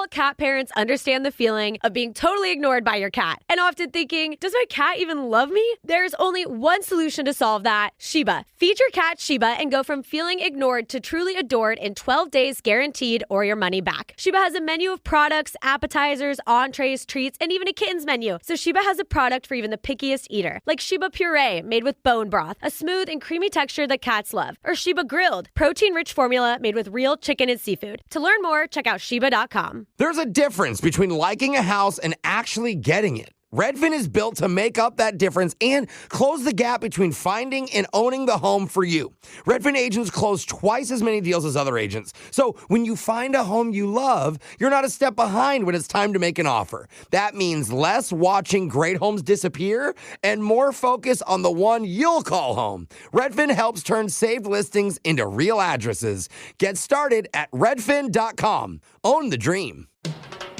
All cat parents understand the feeling of being totally ignored by your cat and often thinking, does my cat even love me? There's only one solution to solve that: Sheba. Feed your cat Sheba and go from feeling ignored to truly adored in 12 days guaranteed, or your money back. Sheba has a menu of products, appetizers, entrees, treats, and even a kitten's menu. So Sheba has a product for even the pickiest eater, like Sheba Puree, made with bone broth, a smooth and creamy texture that cats love, or Sheba Grilled, protein-rich formula made with real chicken and seafood. To learn more, check out Sheba.com. There's a difference between liking a house and actually getting it. Redfin is built to make up that difference and close the gap between finding and owning the home for you. Redfin agents close twice as many deals as other agents. So when you find a home you love, you're not a step behind when it's time to make an offer. That means less watching great homes disappear and more focus on the one you'll call home. Redfin helps turn saved listings into real addresses. Get started at redfin.com. Own the dream.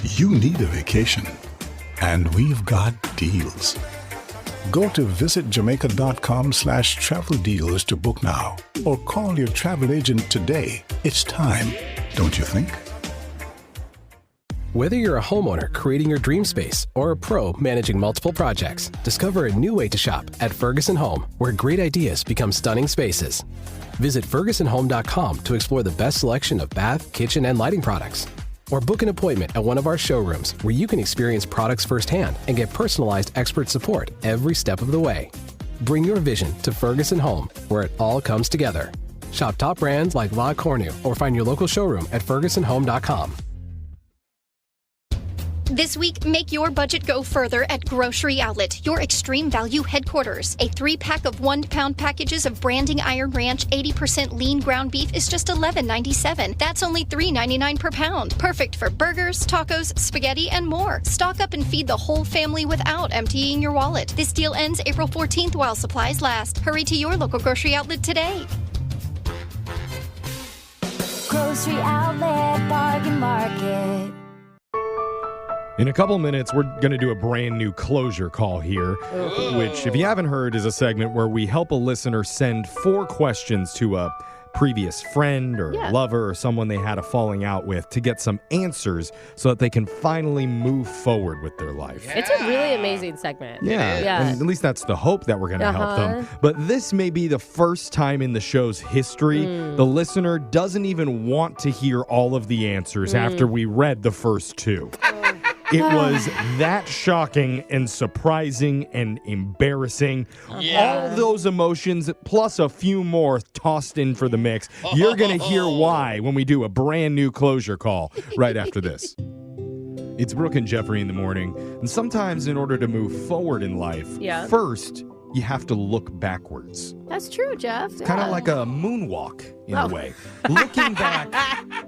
You need a vacation, and we've got deals. Go to visitjamaica.com/travel deals to book now, or call your travel agent today. It's time, don't you think? Whether you're a homeowner creating your dream space or a pro managing multiple projects, discover a new way to shop at Ferguson Home, where great ideas become stunning spaces. Visit FergusonHome.com to explore the best selection of bath, kitchen, and lighting products. Or book an appointment at one of our showrooms where you can experience products firsthand and get personalized expert support every step of the way. Bring your vision to Ferguson Home, where it all comes together. Shop top brands like La Cornu or find your local showroom at FergusonHome.com. This week, make your budget go further at Grocery Outlet, your extreme value headquarters. A 3-pack of 1-pound packages of Branding Iron Ranch 80% lean ground beef is just $11.97. That's only $3.99 per pound. Perfect for burgers, tacos, spaghetti, and more. Stock up and feed the whole family without emptying your wallet. This deal ends April 14th while supplies last. Hurry to your local Grocery Outlet today. Grocery Outlet Bargain Market. In a couple minutes, we're going to do a brand new closure call here, which, if you haven't heard, is a segment where we help a listener send 4 questions to a previous friend or lover or someone they had a falling out with to get some answers so that they can finally move forward with their life. It's a really amazing segment. Yeah. And at least that's the hope that we're going to help them. But this may be the first time in the show's history the listener doesn't even want to hear all of the answers after we read the first 2. It was that shocking and surprising and embarrassing. All those emotions, plus a few more tossed in for the mix. You're going to hear why when we do a brand new closure call right after this. It's Brooke and Jeffery in the morning. And sometimes in order to move forward in life, first, you have to look backwards. That's true, Jeff. Kind of like a moonwalk in a way. Looking back,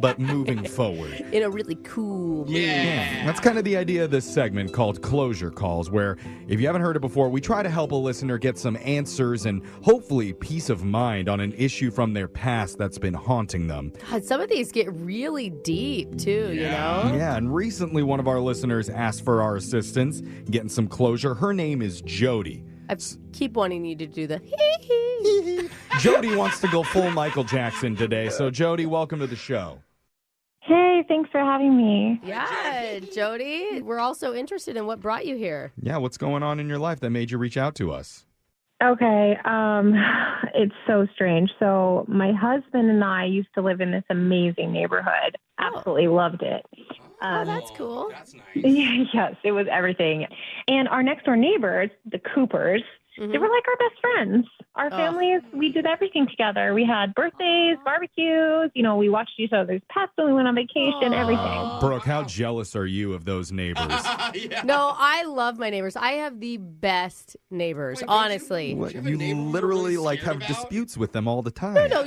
but moving forward. In a really cool mood. Yeah. That's kind of the idea of this segment called Closure Calls, where if you haven't heard it before, we try to help a listener get some answers and hopefully peace of mind on an issue from their past that's been haunting them. God, some of these get really deep, too, you know? Yeah, and recently one of our listeners asked for our assistance, getting some closure. Her name is Jody. I keep wanting you to do the Jody wants to go full Michael Jackson today. So, Jody, welcome to the show. Hey, thanks for having me. Yeah, Jody, we're also interested in what brought you here. Yeah, what's going on in your life that made you reach out to us? Okay, it's so strange. So my husband and I used to live in this amazing neighborhood. Absolutely loved it. That's cool. That's nice. Yes, it was everything. And our next door neighbors, the Coopers, they were like our best friends. Our families, we did everything together. We had birthdays, barbecues. You know, we watched each other's pets when we went on vacation, everything. Brooke, how jealous are you of those neighbors? No, I love my neighbors. I have the best neighbors, honestly. You literally have disputes with them all the time. No.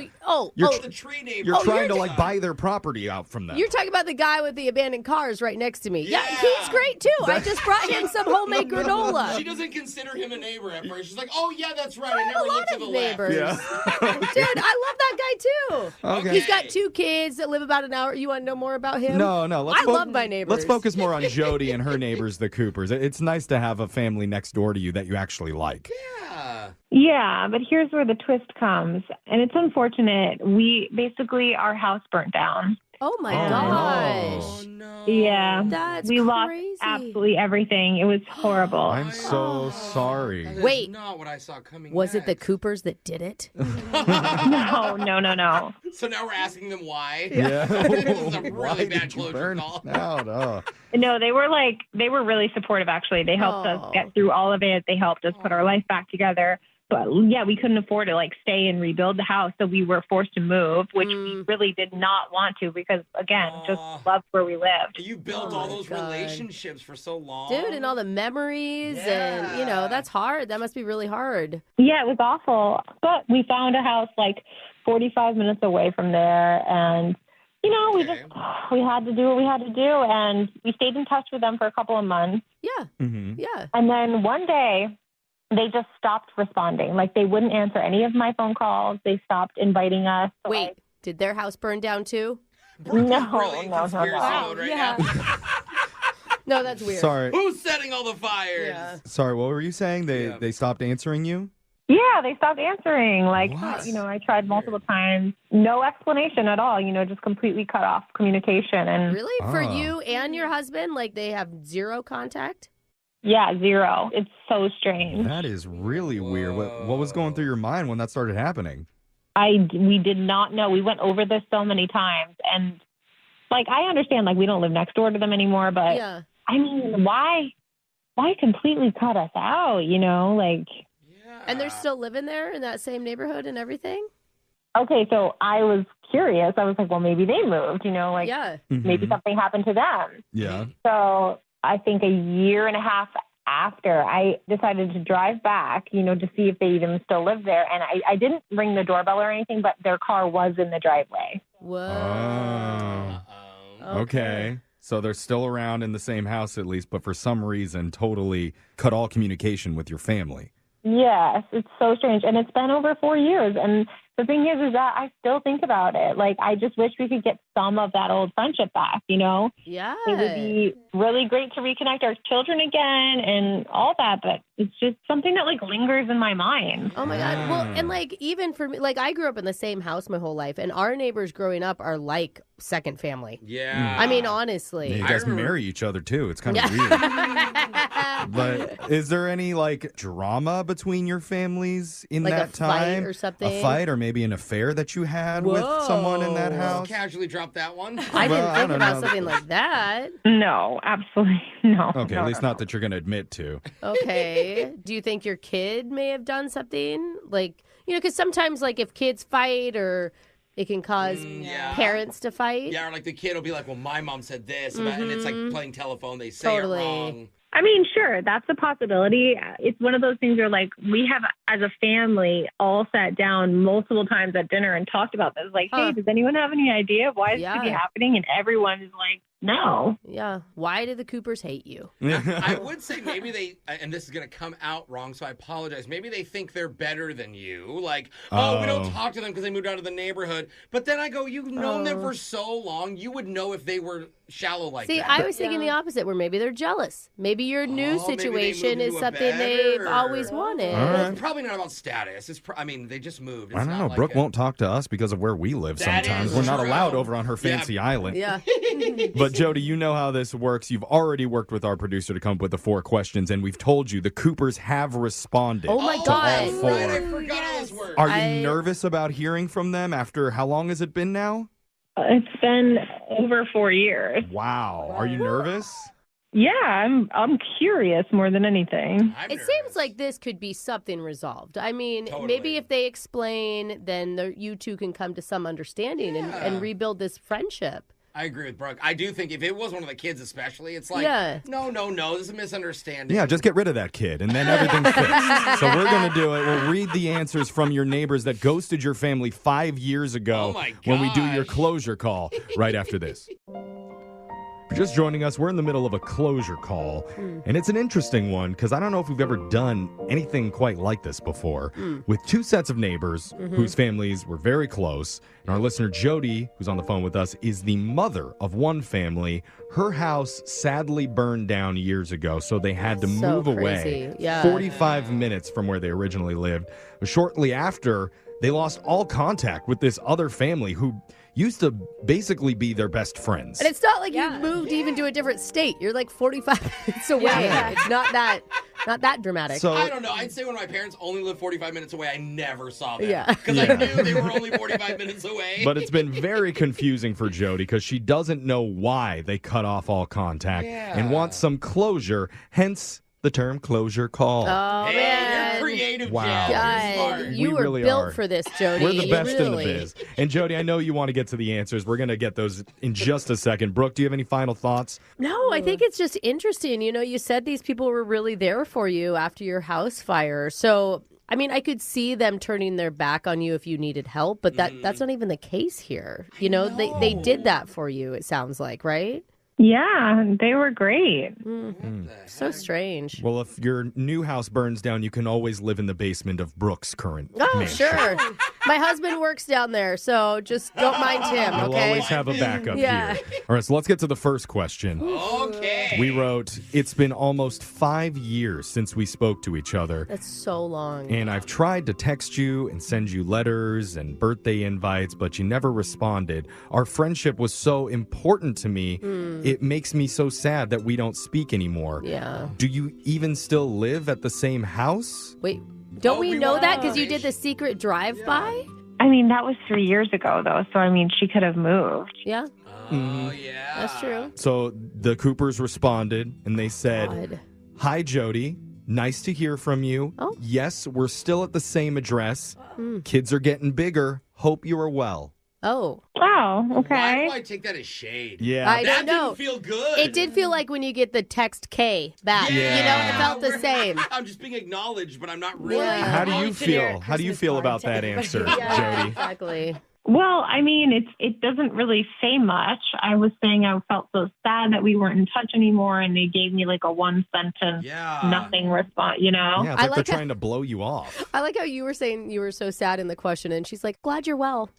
You're The tree neighbor. You're trying to buy their property out from them. You're talking about the guy with the abandoned cars right next to me. Yeah, he's great too. I just brought him some homemade granola. She doesn't consider him a neighbor at first. She's like, oh, yeah, that's right. I I have never a lot looked to of the neighbors. left. Dude, I love that guy too. Okay. He's got 2 kids that live about an hour. You want to know more about him? No. I love my neighbors. Let's focus more on Jody and her neighbors, the Coopers. It's nice to have a family next door to you that you actually like. Yeah, but here's where the twist comes. And it's unfortunate. Our house burnt down. Oh my And- gosh. Oh, no. Yeah. That's we lost crazy. absolutely everything. It was horrible. I'm so sorry. That is Wait. not what I saw coming Was it the next. Coopers that did it? No. So now we're asking them why? Yeah. This is a Why really bad did you closure burn call. out? Oh. No, they were really supportive, actually. They helped us get through all of it. They helped us put our life back together. But yeah, we couldn't afford to stay and rebuild the house. So we were forced to move, which we really did not want to because, again, just loved where we lived. You built all those relationships for so long. Dude, and all the memories and, that's hard. That must be really hard. Yeah, it was awful. But we found a house 45 minutes away from there. And, we had to do what we had to do. And we stayed in touch with them for a couple of months. Yeah. Mm-hmm. Yeah. And then one day, they just stopped responding. They wouldn't answer any of my phone calls. They stopped inviting us. So Wait, did their house burn down too? Brooke is No, really in no, conspiracy no. mode right now. No, that's weird. Sorry. Who's setting all the fires? Yeah. Sorry, what were you saying? They stopped answering you? Yeah, they stopped answering. What? I tried multiple times. No explanation at all. Just completely cut off communication. And Really? For you and your husband? They have zero contact? yeah, zero. It's so strange. That is really weird. What was going through your mind when that started happening? We did not know. We went over this so many times. And I understand we don't live next door to them anymore, but Yeah. I mean, why completely cut us out, And they're still living there in that same neighborhood and everything? Okay, so I was curious. I was like, well, maybe they moved, Yeah. maybe something happened to them. Yeah. So I think a year and a half after, I decided to drive back, to see if they even still lived there. And I didn't ring the doorbell or anything, but their car was in the driveway. Whoa. Oh. Okay. So they're still around in the same house at least, but for some reason totally cut all communication with your family. Yes, it's so strange. And it's been over 4 years. And the thing is that I still think about it. I just wish we could get some of that old friendship back, Yeah. It would be really great to reconnect our children again and all that, but it's just something that lingers in my mind. Oh my God. Well, and even for me, I grew up in the same house my whole life, and our neighbors growing up are like second family. Yeah. I mean, honestly. Yeah, you guys marry each other too. It's kind of weird. But is there any drama between your families in that a time? fight or something? A fight or maybe an affair that you had with someone in that Whoa. house? Casually drop that one. I didn't think don't about know. something like that. No, absolutely no. Okay, no, at least no, not that you're going to admit to. Okay. Do you think your kid may have done something? Because sometimes, if kids fight or it can cause parents to fight. Yeah, or the kid will be like, well, my mom said this, and it's playing telephone. They say Totally. it wrong. I mean, sure, that's a possibility. It's one of those things where, we have, as a family, all sat down multiple times at dinner and talked about this. Hey, does anyone have any idea why this could be happening? And everyone is like, no. Yeah. Why do the Coopers hate you? I would say maybe they, and this is going to come out wrong, so I apologize. Maybe they think they're better than you. We don't talk to them because they moved out of the neighborhood. But then I go, you've known them for so long, you would know if they were shallow like See, that. I was thinking the opposite, where maybe they're jealous. Maybe your new situation is something they've always wanted. Well, it's probably not about status. They just moved. It's I don't not know. Brooke won't talk to us because of where we live That sometimes. is We're not true. allowed over on her fancy island. Yeah. But Jody, you know how this works. You've already worked with our producer to come up with the 4 questions, and we've told you the Coopers have responded. Oh my to God. all 4. Right, I forgot how this worked. Are you nervous about hearing from them after how long has it been now? It's been over 4 years. Wow. Are you nervous? Yeah, I'm curious more than anything. I'm It nervous. seems like this could be something resolved. I mean, Totally. maybe if they explain, then you two can come to some understanding and rebuild this friendship. I agree with Brooke. I do think if it was one of the kids especially, it's like, Yeah. no, this is a misunderstanding. Yeah, just get rid of that kid, and then everything's fixed. So we're going to do it. We'll read the answers from your neighbors that ghosted your family 5 years ago Oh my when we do your gosh. closure call right after this. If you're just joining us, we're in the middle of a closure call, and it's an interesting one because I don't know if we've ever done anything quite like this before with 2 sets of neighbors whose families were very close. And our listener, Jody, who's on the phone with us, is the mother of one family. Her house sadly burned down years ago, so they had to So move crazy. away Yeah. 45 minutes from where they originally lived. But shortly after, they lost all contact with this other family who, used to basically be their best friends. And it's not like you moved even to a different state. You're like 45 minutes away. Yeah. It's not that dramatic. So I don't know. I'd say when my parents only lived 45 minutes away, I never saw them. Yeah. Because I knew they were only 45 minutes away. But it's been very confusing for Jody because she doesn't know why they cut off all contact and wants some closure, hence the term closure call. Oh, hey, man. you're creative, Wow. Jen. You're God, smart. you We were really built are. for this, Jody. We're the best in the Really. biz. And Jody, I know you want to get to the answers. We're going to get those in just a second. Brooke, do you have any final thoughts? No, I think it's just interesting. You know, you said these people were really there for you after your house fire. So, I mean, I could see them turning their back on you if you needed help, but that's not even the case here. You know, they did that for you, it sounds like, right? Yeah, they were great. So strange. Well, if your new house burns down, you can always live in the basement of Brooke's current Oh, mansion. sure. My husband works down there, so just don't mind him, We'll okay? always have a backup Yeah. here. All right, so let's get to the first question. Okay. We wrote, it's been almost 5 years since we spoke to each other. That's so long. And I've tried to text you and send you letters and birthday invites, but you never responded. Our friendship was so important to me. It makes me so sad that we don't speak anymore. Yeah. Do you even still live at the same house? Wait, don't we we know want that because you information. did the secret drive-by? I mean, that was 3 years ago, though. So, I mean, she could have moved. Yeah, Oh, yeah. that's true. So the Coopers responded and they said, God. Hi, Jody. Nice to hear from you. Oh. Yes, we're still at the same address. Kids are getting bigger. Hope you are well. Oh, Wow, Why okay. do I take that as shade? Yeah. I That don't know. didn't feel good. It did feel like when you get the text K back. Yeah. You know, it felt the same. I'm just being acknowledged, but I'm not really. Yeah. How do you Volunteer feel? How do you Christmas feel card about to that everybody. answer, Yeah, Jody? exactly. Well, I mean, it doesn't really say much. I was saying I felt so sad that we weren't in touch anymore, and they gave me like a one sentence, Yeah. nothing response, you know? Yeah, it's I like like they're how- trying to blow you off. I like how you were saying you were so sad in the question, and she's like, glad you're well.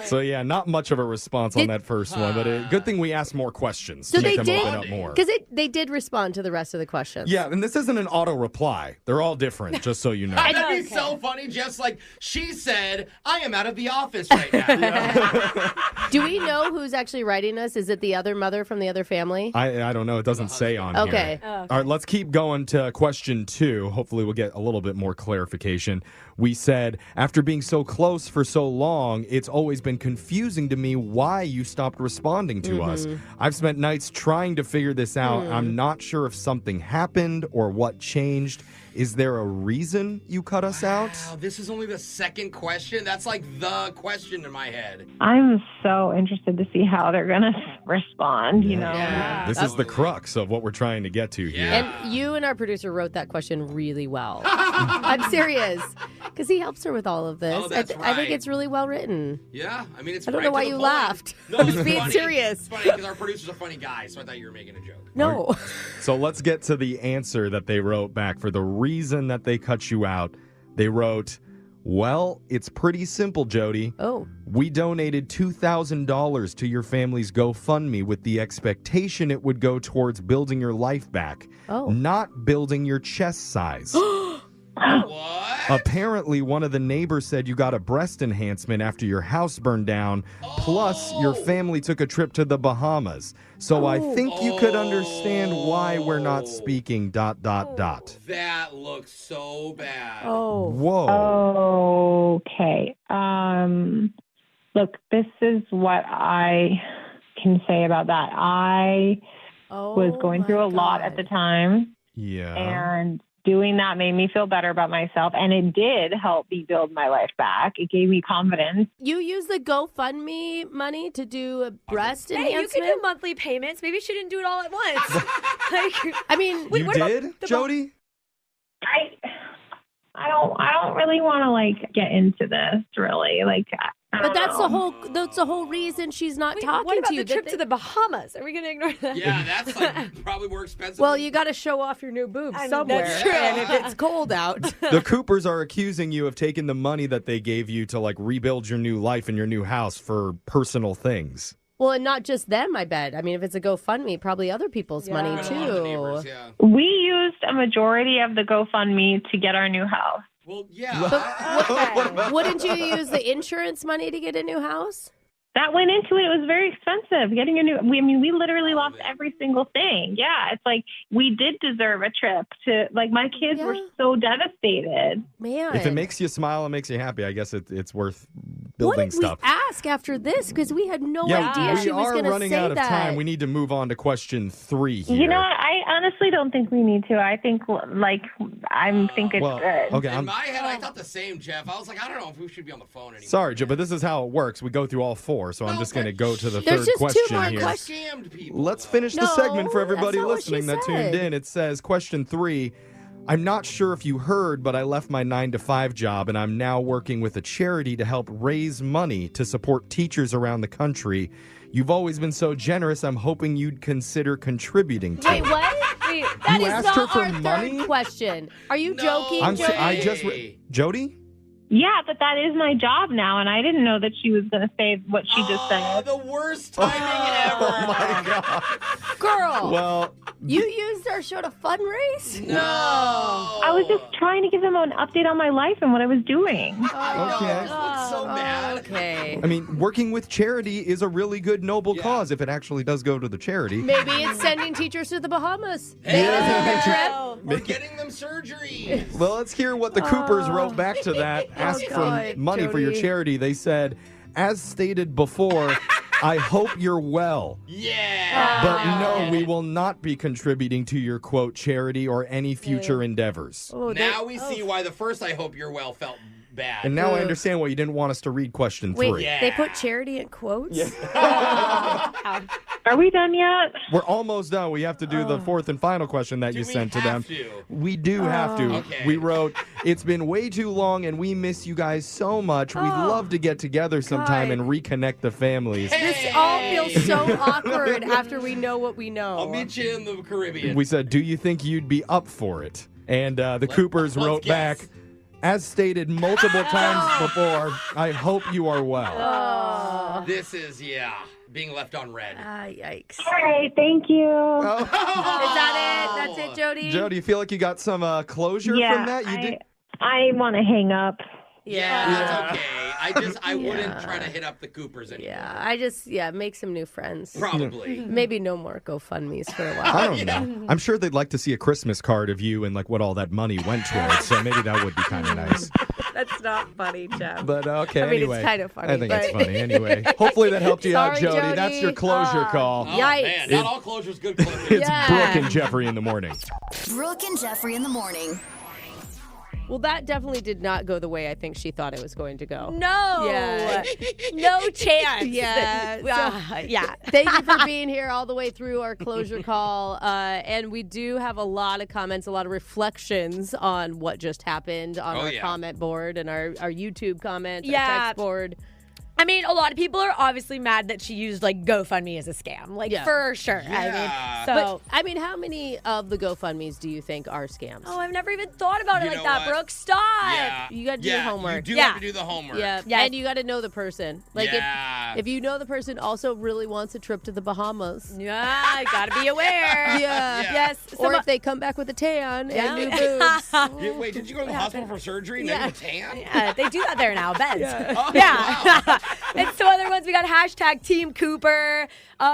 So yeah, not much of a response on Did- that first one, but good thing we asked more questions So to make they them did, open up more. because they did respond to the rest of the questions. Yeah, and this isn't an auto reply. They're all different, just so you know. That'd be so funny. Just like she said, I am out of the office right now. Do we know who's actually writing us? Is it the other mother from the other family? I don't know. It doesn't say on Okay. here. All right, let's keep going to question 2. Hopefully we'll get a little bit more clarification. We said, after being so close for so long, it's always been confusing to me why you stopped responding to us. I've spent nights trying to figure this out. I'm not sure if something happened or what changed. Is there a reason you cut us out? Wow, this is only the second question. That's like the question in my head. I'm so interested to see how they're going to respond, you know? Yeah. This is the crux of what we're trying to get to here. Yeah. And you and our producer wrote that question really well. I'm serious. Because he helps her with all of this. Oh, that's I think right. it's really well written. Yeah, I mean, it's I don't right know to why the you point. laughed. No, I was it's being funny. serious. It's funny because our producer's a funny guy, so I thought you were making a joke. No. So let's get to the answer that they wrote back for the reason that they cut you out. They wrote, well, it's pretty simple, Jody. Oh. We donated $2,000 to your family's GoFundMe with the expectation it would go towards building your life back, Oh. not building your chest size. What? Apparently, one of the neighbors said you got a breast enhancement after your house burned down. Plus, your family took a trip to the Bahamas. So I think you could understand why we're not speaking ... That looks so bad. Oh. Whoa. Okay. Look, this is what I can say about that. I was going through a lot at the time, Yeah. and doing that made me feel better about myself, and it did help me build my life back. It gave me confidence. You use the GoFundMe money to do a breast Hey, you enhancement? can do monthly payments. Maybe she didn't do it all at once. Like, I mean, You what about did, the Jody? I don't really want to like get into this really. Like, I but don't that's know. the whole reason she's not wait, talking what about to you. the trip to the Bahamas? Are we going to ignore that? Yeah, that's like probably more expensive. Well, you got to show off your new boobs I mean, somewhere. that's true. And if it's cold out. The Coopers are accusing you of taking the money that they gave you to like rebuild your new life and your new house for personal things. Well, and not just them, I bet. I mean, if it's a GoFundMe, probably other people's money Been a lot of the too. neighbors, yeah. We used a majority of the GoFundMe to get our new house. Well, yeah. Wouldn't you use the insurance money to get a new house? That went into it. It was very expensive. Getting we literally lost every single thing. Yeah, it's like we did deserve a trip to, like, my kids were so devastated. Man. If it makes you smile and makes you happy, I guess it's worth building stuff. What did we ask after this? Because we had no idea she was going to say that. We are running out of time. We need to move on to question 3 here. You know what? I honestly don't think we need to. I think, think it's good. Okay, in my head, I thought the same, Jeff. I was like, I don't know if we should be on the phone anymore. Sorry, Jeff, but this is how it works. We go through all 4, so I'm just going to go to the There's third just question 2 more here. questions. Let's finish the segment for everybody listening that tuned in. It says, question 3, I'm not sure if you heard, but I left my 9-to-5 job and I'm now working with a charity to help raise money to support teachers around the country. You've always been so generous. I'm hoping you'd consider contributing to it. Wait, what? Wait, that You is asked her not for our money? third question. Are you joking, Jody? Jody? Yeah, but that is my job now, and I didn't know that she was going to say what she just said. The worst timing ever. Oh, my God. Girl. Well, you used our show to fundraise? No. I was just trying to give them an update on my life and what I was doing. Okay. So bad. Okay. I mean, working with charity is a really good, noble cause if it actually does go to the charity. Maybe it's sending teachers to the Bahamas. We're getting them surgery. Well, let's hear what the Coopers wrote back to that. Asked for money for your charity. They said, as stated before, I hope you're well. Yeah. But no, we will not be contributing to your, quote, charity or any future endeavors. Now we see why the first I hope you're well felt bad. And now I understand why you didn't want us to read question 3. Wait, they put charity in quotes? Are we done yet? We're almost done. We have to do the 4th and final question that you sent to them. We do have to. Okay. We wrote, it's been way too long and we miss you guys so much. We'd love to get together sometime and reconnect the families. This all feels so awkward after we know what we know. I'll meet you in the Caribbean. We said, do you think you'd be up for it? And the Coopers wrote back, as stated multiple times before, I hope you are well. This is, being left on red. Yikes. All right, thank you. Is that it? That's it, Jody? Joe, do you feel like you got some closure from that? I want to hang up. Yeah, that's okay. I wouldn't try to hit up the Coopers anymore. Make some new friends. Probably. Maybe no more GoFundMes for a while. I don't know. I'm sure they'd like to see a Christmas card of you and like what all that money went towards. So maybe that would be kind of nice. That's not funny, Jeff. But okay, I mean, anyway. it's kind of funny. I think it's funny. Anyway, hopefully that helped you out, Sorry, Jody. Jody. That's your closure call. Yikes. Man, not all closure's good closure. It's Brooke and Jeffrey in the morning. Brooke and Jeffrey in the morning. Well, that definitely did not go the way I think she thought it was going to go. No. Yeah. No chance. Yeah. Thank you for being here all the way through our closure call. And we do have a lot of comments, a lot of reflections on what just happened on our comment board and our YouTube comments, our text board. I mean, a lot of people are obviously mad that she used like GoFundMe as a scam, for sure. Yeah. I mean, how many of the GoFundMes do you think are scams? Oh, I've never even thought about it like that, Brooke. Stop. Yeah. You got to do your homework. You do have to do the homework. Yeah, and you got to know the person. Like, if you know the person also really wants a trip to the Bahamas. Yeah, got to be aware. Yes. Or if they come back with a tan and new boobs. Wait, did you go to the hospital for surgery and then a tan? Yeah, they do that there now, beds. Wow. And some other ones, we got hashtag Team Cooper.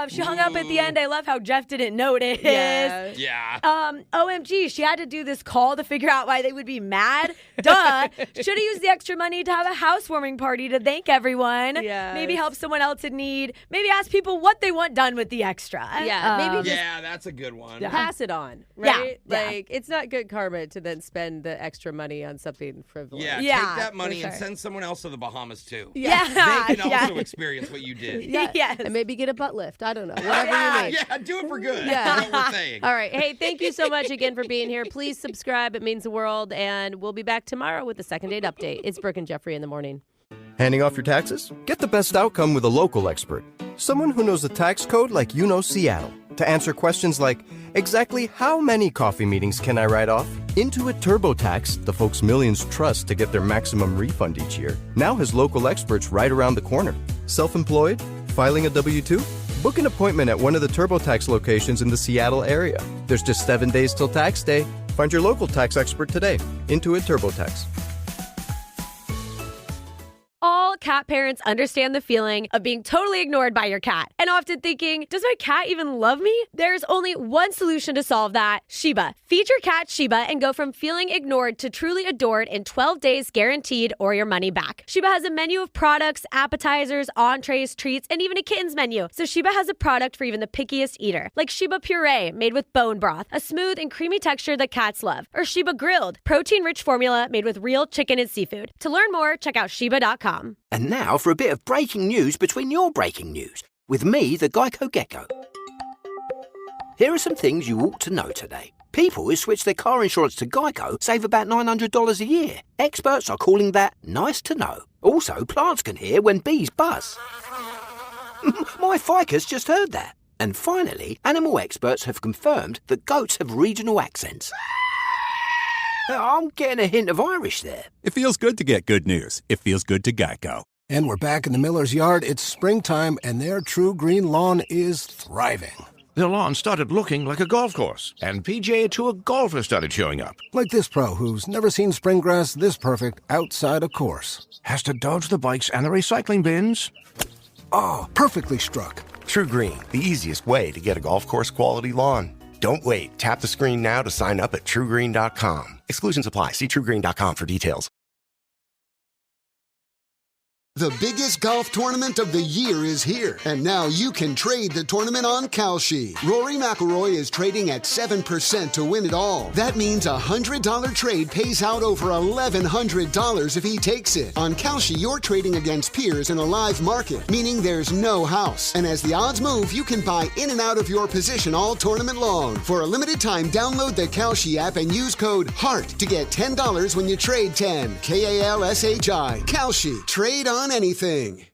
She hung up at the end. I love how Jeff didn't notice. Yeah. OMG, she had to do this call to figure out why they would be mad. Duh. Should have used the extra money to have a housewarming party to thank everyone. Yes. Maybe help someone else in need. Maybe ask people what they want done with the extra. Maybe just that's a good one. pass it on, right? Yeah. Like, it's not good karma to then spend the extra money on something frivolous. Yeah, take that money and send someone else to the Bahamas, too. Yeah. They can also experience what you did. Yes. And maybe get a butt lift. I don't know. Whatever you need. Yeah, do it for good. Yeah. That's what we're saying. All right. Hey, thank you so much again for being here. Please subscribe. It means the world. And we'll be back tomorrow with the second date update. It's Brooke and Jeffrey in the morning. Handing off your taxes? Get the best outcome with a local expert. Someone who knows the tax code like you know Seattle. To answer questions like, exactly how many coffee meetings can I write off? Intuit TurboTax, the folks millions trust to get their maximum refund each year, now has local experts right around the corner. Self-employed? Filing a W-2? Book an appointment at one of the TurboTax locations in the Seattle area. There's just 7 days till tax day. Find your local tax expert today. Intuit TurboTax. cat parents understand the feeling of being totally ignored by your cat and often thinking, does my cat even love me? There's only one solution to solve that: Sheba. Feed your cat Sheba and go from feeling ignored to truly adored in 12 days guaranteed, or your money back. Sheba has a menu of products, appetizers, entrees, treats, and even a kittens menu. So Sheba has a product for even the pickiest eater, like Sheba Puree, made with bone broth, a smooth and creamy texture that cats love, or Sheba Grilled, protein-rich formula made with real chicken and seafood. To learn more, check out Sheba.com. And now for a bit of breaking news between your breaking news, with me, the Geico Gecko. Here are some things you ought to know today. People who switch their car insurance to Geico save about $900 a year. Experts are calling that nice to know. Also, plants can hear when bees buzz. My ficus just heard that. And finally, animal experts have confirmed that goats have regional accents. I'm getting a hint of Irish there. It feels good to get good news. It feels good to Geico. And we're back in the Miller's yard. It's springtime, and their True Green lawn is thriving. Their lawn started looking like a golf course, and PGA Tour golfers started showing up. Like this pro who's never seen spring grass this perfect outside a course. Has to dodge the bikes and the recycling bins. Oh, perfectly struck. True Green, the easiest way to get a golf course quality lawn. Don't wait. Tap the screen now to sign up at truegreen.com. Exclusions apply. See truegreen.com for details. The biggest golf tournament of the year is here, and now you can trade the tournament on Kalshi. Rory McIlroy is trading at 7% to win it all. That means a $100 trade pays out over $1,100 if he takes it. On Kalshi, you're trading against peers in a live market, meaning there's no house. And as the odds move, you can buy in and out of your position all tournament long. For a limited time, download the Kalshi app and use code HEART to get $10 when you trade 10. Kalshi. Kalshi. Trade on anything.